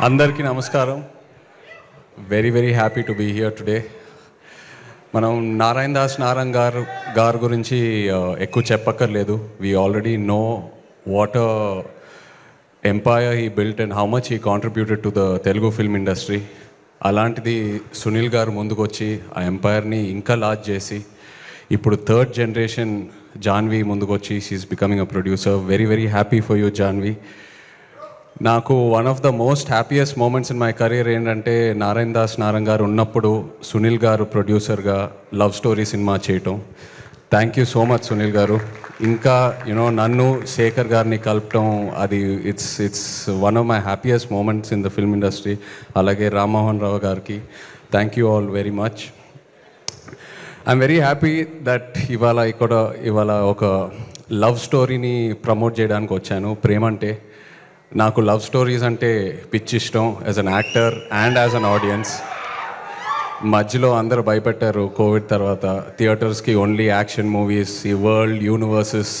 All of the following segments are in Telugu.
అందరికీ నమస్కారం. Very happy to be here today. మనం నారాయణ దాస్ గారి గురించి ఎక్కువ చెప్పక్కర్లేదు. We already know what empire he built and how much he contributed to the Telugu film industry. అలాంటిది సునీల్ గారు ముందుకు వచ్చి ఆ ఎంపైర్ని ఇంకా లార్జ్ చేసి ఇప్పుడు థర్డ్ జనరేషన్ జాన్వి ముందుకు వచ్చి she's becoming a producer. Very happy for you Janhvi. నాకు one of the most happiest moments in my career ఏంటంటే నారాయణ దాస్ గారు ఉన్నప్పుడు సునీల్ గారు ప్రొడ్యూసర్గా లవ్ స్టోరీ సినిమా చేయటం. Thank you so much Sunil గారు. ఇంకా నన్ను శేఖర్ గారిని కలపటం, అది it's one of my happiest moments in the film industry. అలాగే రామ్మోహన్ రావు గారికి thank you all very much. I'm very happy that ఇవాళ ఒక లవ్ స్టోరీని ప్రమోట్ చేయడానికి వచ్చాను. ప్రేమంటే నాకు లవ్ స్టోరీస్ అంటే పిచ్చి ఇష్టం as an actor and as an audience. మధ్యలో అందరూ భయపెట్టారు కోవిడ్ తర్వాత థియేటర్స్కి ఓన్లీ యాక్షన్ మూవీస్, ఈ వరల్డ్ యూనివర్సెస్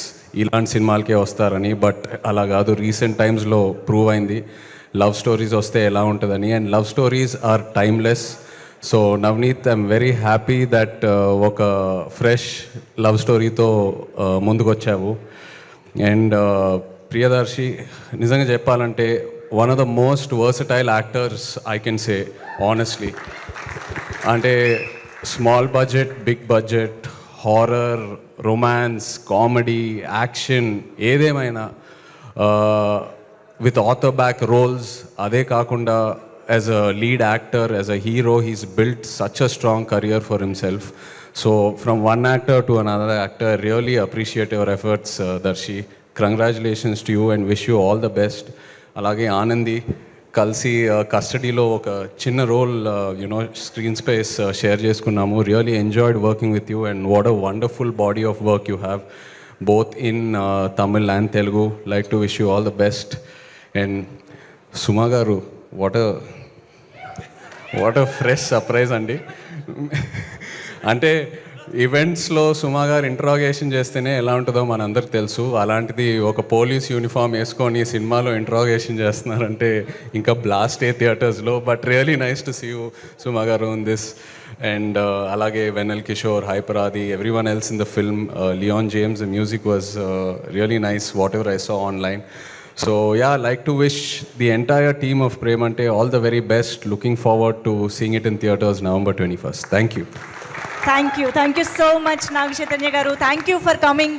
ఇలాంటి సినిమాలకే వస్తారని. బట్ అలా కాదు, రీసెంట్ టైమ్స్లో ప్రూవ్ అయింది లవ్ స్టోరీస్ వస్తే ఎలా ఉంటుందని. And love stories are timeless. So Navaneeth, I'm very happy that ఒక ఫ్రెష్ లవ్ స్టోరీతో ముందుకొచ్చావు. అండ్ ప్రియదర్శి, నిజంగా చెప్పాలంటే one of the most versatile actors I can say honestly. అంటే small budget, big budget, horror, romance, comedy, action ఏదేమైనా విత్ ఆథర్ బ్యాక్ రోల్స్. అదే కాకుండా as a lead actor, as a hero, he's built such a strong career for himself. So from one actor to another actor, really appreciate your efforts Darshi. Congratulations to you and wish you all the best. అలాగే ఆనంది, కలిసి కస్టడీలో ఒక చిన్న రోల్ స్క్రీన్ స్పేస్ షేర్ చేసుకున్నాము. Really enjoyed working with you and what a wonderful body of work you have both in Tamil and Telugu. Like to wish you all the best. And Suma గారు, వాట్ అ ఫ్రెష్ సర్ప్రైజ్ అండి. అంటే ఈవెంట్స్లో సుమా గారు ఇంట్రాగేషన్ చేస్తేనే ఎలా ఉంటుందో మనందరికి తెలుసు. అలాంటిది ఒక పోలీస్ యూనిఫామ్ వేసుకొని సినిమాలో ఇంట్రాగేషన్ చేస్తున్నారంటే ఇంకా బ్లాస్ట్ థియేటర్స్లో. But really nice to see you Suma గారు ఇన్ దిస్. అండ్ అలాగే Vennela Kishore, Hyper Aadi, everyone else in the film, Leon James, the music was really nice whatever I saw online. So yeah, I'd like to wish the entire team of Premante all the very best. Looking forward to seeing it in theaters November 21st. Thank you. Thank you so much, Nag Chaitanya garu. Thank you for coming.